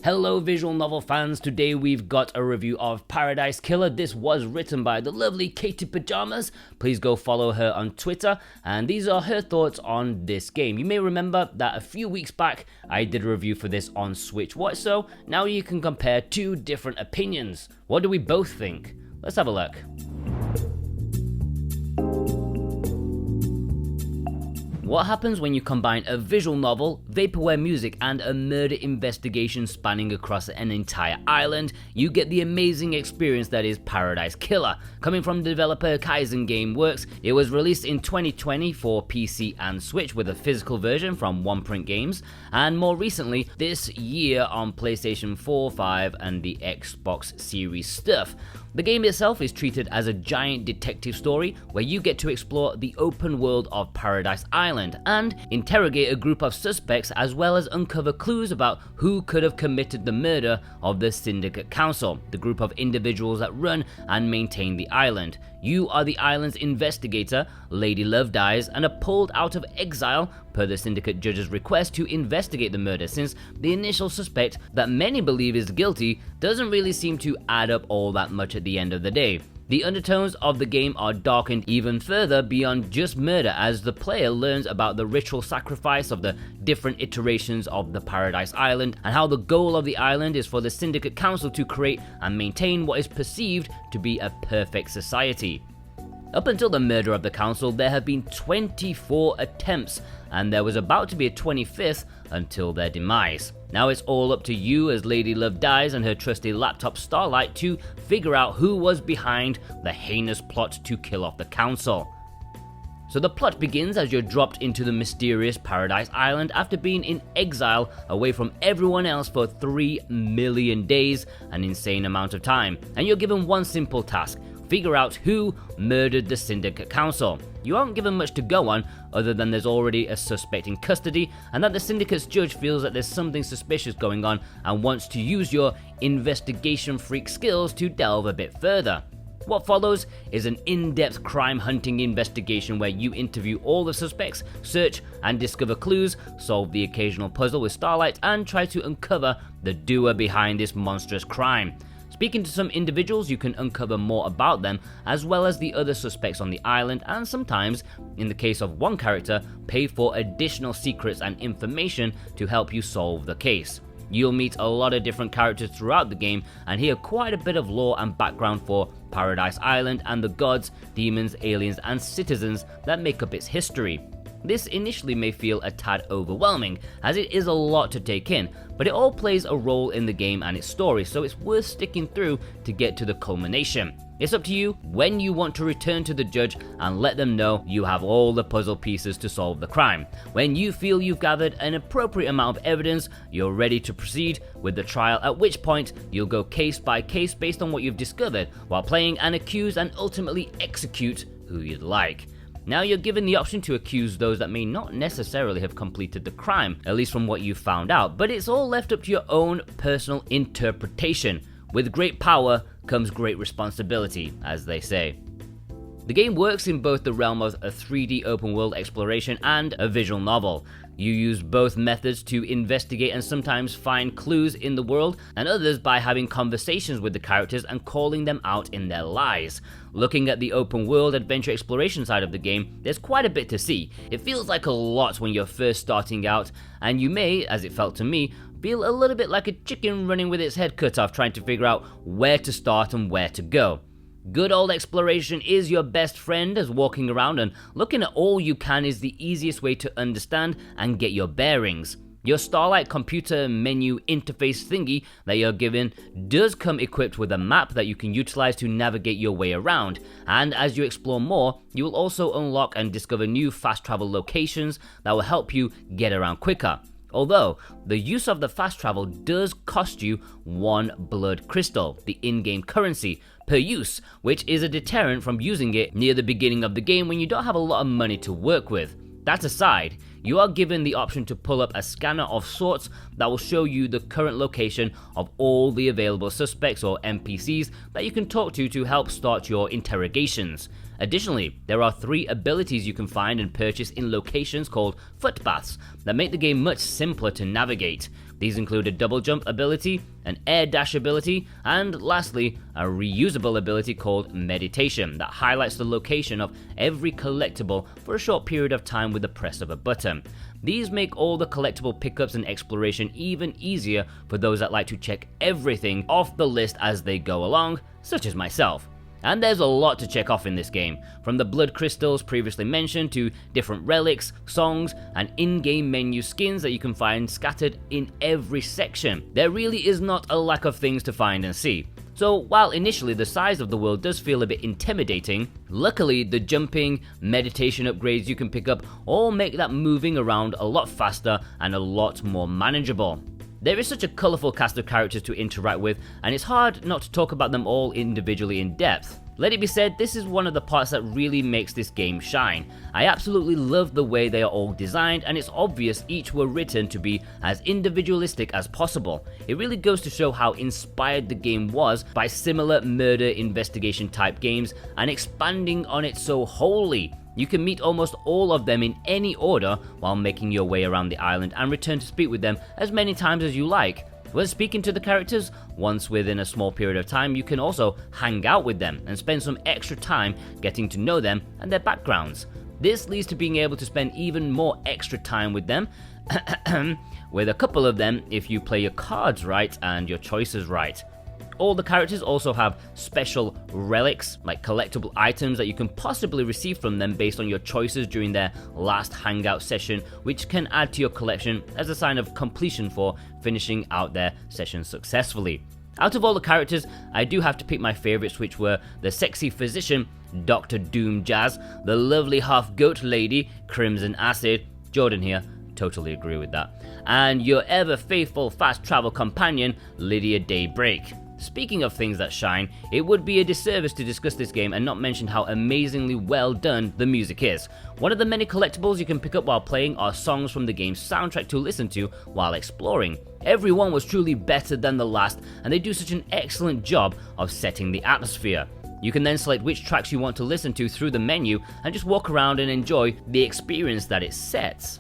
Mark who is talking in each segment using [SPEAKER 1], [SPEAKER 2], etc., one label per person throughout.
[SPEAKER 1] Hello visual novel fans, today we've got a review of Paradise Killer. This was written by the lovely Katie Pajamas. Please go follow her on Twitter, and these are her thoughts on this game. You may remember that a few weeks back I did a review for this on Switch Watch, so now you can compare two different opinions. What do we both think? Let's have a look. What happens when you combine a visual novel, vaporware music, and a murder investigation spanning across an entire island? You get the amazing experience that is Paradise Killer. Coming from the developer Kaizen Gameworks, it was released in 2020 for PC and Switch with a physical version from One Print Games, and more recently this year on PlayStation 4, 5, and the Xbox Series stuff. The game itself is treated as a giant detective story where you get to explore the open world of Paradise Island and interrogate a group of suspects, as well as uncover clues about who could have committed the murder of the Syndicate Council, the group of individuals that run and maintain the island. You are the island's investigator, Lady Love Dies, and are pulled out of exile per the Syndicate judge's request to investigate the murder, since the initial suspect that many believe is guilty doesn't really seem to add up all that much at the end of the day. The undertones of the game are darkened even further beyond just murder as the player learns about the ritual sacrifice of the different iterations of the Paradise Island, and how the goal of the island is for the Syndicate Council to create and maintain what is perceived to be a perfect society. Up until the murder of the council, there have been 24 attempts, and there was about to be a 25th until their demise. Now it's all up to you as Lady Love Dies and her trusty laptop Starlight to figure out who was behind the heinous plot to kill off the council. So the plot begins as you're dropped into the mysterious Paradise Island after being in exile away from everyone else for 3 million days, an insane amount of time, and you're given one simple task: figure out who murdered the Syndicate Council. You aren't given much to go on other than there's already a suspect in custody, and that the Syndicate's judge feels that there's something suspicious going on and wants to use your investigation freak skills to delve a bit further. What follows is an in-depth crime hunting investigation where you interview all the suspects, search and discover clues, solve the occasional puzzle with Starlight, and try to uncover the doer behind this monstrous crime. Speaking to some individuals, you can uncover more about them, as well as the other suspects on the island, and sometimes, in the case of one character, pay for additional secrets and information to help you solve the case. You'll meet a lot of different characters throughout the game and hear quite a bit of lore and background for Paradise Island and the gods, demons, aliens, and citizens that make up its history. This initially may feel a tad overwhelming, as it is a lot to take in, but it all plays a role in the game and its story, so it's worth sticking through to get to the culmination. It's up to you when you want to return to the judge and let them know you have all the puzzle pieces to solve the crime. When you feel you've gathered an appropriate amount of evidence, you're ready to proceed with the trial, at which point you'll go case by case based on what you've discovered, while playing and accuse and ultimately execute who you'd like. Now you're given the option to accuse those that may not necessarily have completed the crime, at least from what you've found out, but it's all left up to your own personal interpretation. With great power comes great responsibility, as they say. The game works in both the realm of a 3D open world exploration and a visual novel. You use both methods to investigate and sometimes find clues in the world, and others by having conversations with the characters and calling them out in their lies. Looking at the open world adventure exploration side of the game, there's quite a bit to see. It feels like a lot when you're first starting out, and you may, as it felt to me, feel a little bit like a chicken running with its head cut off trying to figure out where to start and where to go. Good old exploration is your best friend, as walking around and looking at all you can is the easiest way to understand and get your bearings. Your Starlight computer menu interface thingy that you're given does come equipped with a map that you can utilize to navigate your way around, and as you explore more, you will also unlock and discover new fast travel locations that will help you get around quicker. Although, the use of the fast travel does cost you 1 blood crystal, the in-game currency, per use, which is a deterrent from using it near the beginning of the game when you don't have a lot of money to work with. That aside, you are given the option to pull up a scanner of sorts that will show you the current location of all the available suspects or NPCs that you can talk to help start your interrogations. Additionally, there are 3 abilities you can find and purchase in locations called footpaths that make the game much simpler to navigate. These include a double jump ability, an air dash ability, and lastly, a reusable ability called Meditation that highlights the location of every collectible for a short period of time with the press of a button. These make all the collectible pickups and exploration even easier for those that like to check everything off the list as they go along, such as myself. And there's a lot to check off in this game, from the blood crystals previously mentioned to different relics, songs, and in-game menu skins that you can find scattered in every section. There really is not a lack of things to find and see. So while initially the size of the world does feel a bit intimidating, luckily the jumping, meditation upgrades you can pick up all make that moving around a lot faster and a lot more manageable. There is such a colourful cast of characters to interact with, and it's hard not to talk about them all individually in depth. Let it be said, this is one of the parts that really makes this game shine. I absolutely love the way they are all designed, and it's obvious each were written to be as individualistic as possible. It really goes to show how inspired the game was by similar murder investigation type games and expanding on it so wholly. You can meet almost all of them in any order while making your way around the island and return to speak with them as many times as you like. When speaking to the characters, once within a small period of time, you can also hang out with them and spend some extra time getting to know them and their backgrounds. This leads to being able to spend even more extra time with them, with a couple of them if you play your cards right and your choices right. All the characters also have special relics, like collectible items that you can possibly receive from them based on your choices during their last hangout session, which can add to your collection as a sign of completion for finishing out their session successfully. Out of all the characters, I do have to pick my favorites, which were the sexy physician, Dr. Doom Jazz, the lovely half-goat lady, Crimson Acid, Jordan here, totally agree with that, and your ever-faithful fast travel companion, Lydia Daybreak. Speaking of things that shine, it would be a disservice to discuss this game and not mention how amazingly well done the music is. One of the many collectibles you can pick up while playing are songs from the game's soundtrack to listen to while exploring. Every one was truly better than the last, and they do such an excellent job of setting the atmosphere. You can then select which tracks you want to listen to through the menu and just walk around and enjoy the experience that it sets.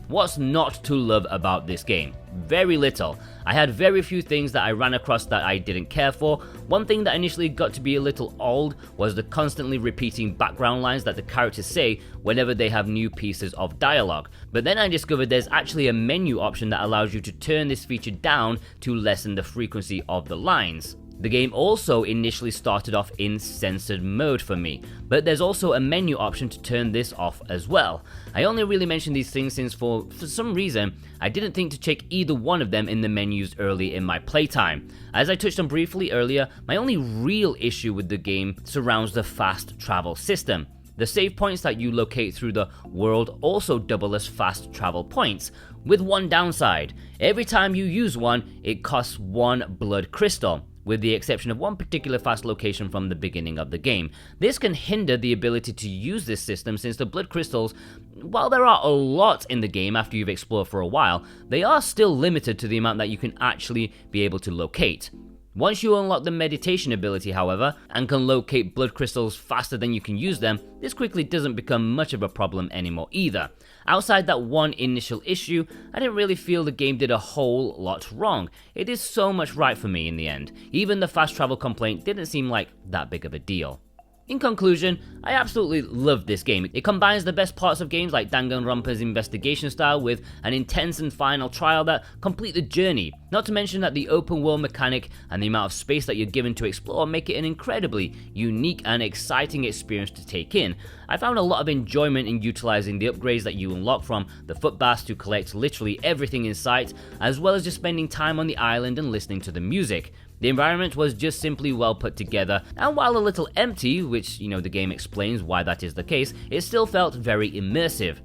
[SPEAKER 1] What's not to love about this game? Very little. I had very few things that I ran across that I didn't care for. One thing that initially got to be a little old was the constantly repeating background lines that the characters say whenever they have new pieces of dialogue. But then I discovered there's actually a menu option that allows you to turn this feature down to lessen the frequency of the lines. The game also initially started off in censored mode for me, but there's also a menu option to turn this off as well. I only really mention these things since for some reason, I didn't think to check either one of them in the menus early in my playtime. As I touched on briefly earlier, my only real issue with the game surrounds the fast travel system. The save points that you locate through the world also double as fast travel points, with one downside. Every time you use one, it costs one blood crystal, with the exception of one particular fast location from the beginning of the game. This can hinder the ability to use this system since the blood crystals, while there are a lot in the game after you've explored for a while, they are still limited to the amount that you can actually be able to locate. Once you unlock the meditation ability, however, and can locate blood crystals faster than you can use them, this quickly doesn't become much of a problem anymore either. Outside that one initial issue, I didn't really feel the game did a whole lot wrong. It did so much right for me in the end. Even the fast travel complaint didn't seem like that big of a deal. In conclusion, I absolutely love this game. It combines the best parts of games like Danganronpa's investigation style with an intense and final trial that complete the journey. Not to mention that the open world mechanic and the amount of space that you're given to explore make it an incredibly unique and exciting experience to take in. I found a lot of enjoyment in utilizing the upgrades that you unlock, from the footbaths to collect literally everything in sight, as well as just spending time on the island and listening to the music. The environment was just simply well put together, and while a little empty, which the game explains why that is the case, it still felt very immersive.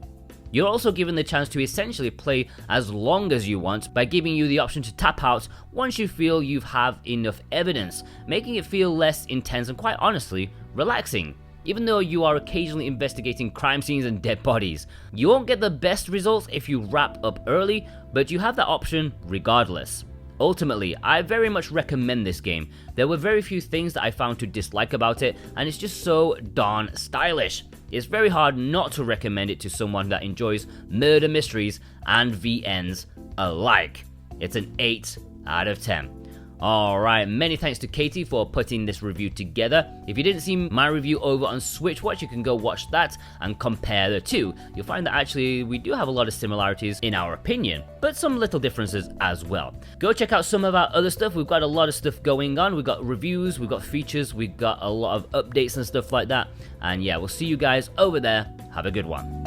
[SPEAKER 1] You're also given the chance to essentially play as long as you want by giving you the option to tap out once you feel you have enough evidence, making it feel less intense and, quite honestly, relaxing. Even though you are occasionally investigating crime scenes and dead bodies, you won't get the best results if you wrap up early, but you have that option regardless. Ultimately, I very much recommend this game. There were very few things that I found to dislike about it, and it's just so darn stylish. It's very hard not to recommend it to someone that enjoys murder mysteries and VNs alike. It's an 8 out of 10. Alright, many thanks to Katie for putting this review together. If you didn't see my review over on Switch Watch, you can go watch that and compare the two. You'll find that actually we do have a lot of similarities in our opinion, but some little differences as well. Go check out some of our other stuff. We've got a lot of stuff going on. We've got reviews, we've got features, we've got a lot of updates and stuff like that. And yeah, we'll see you guys over there. Have a good one.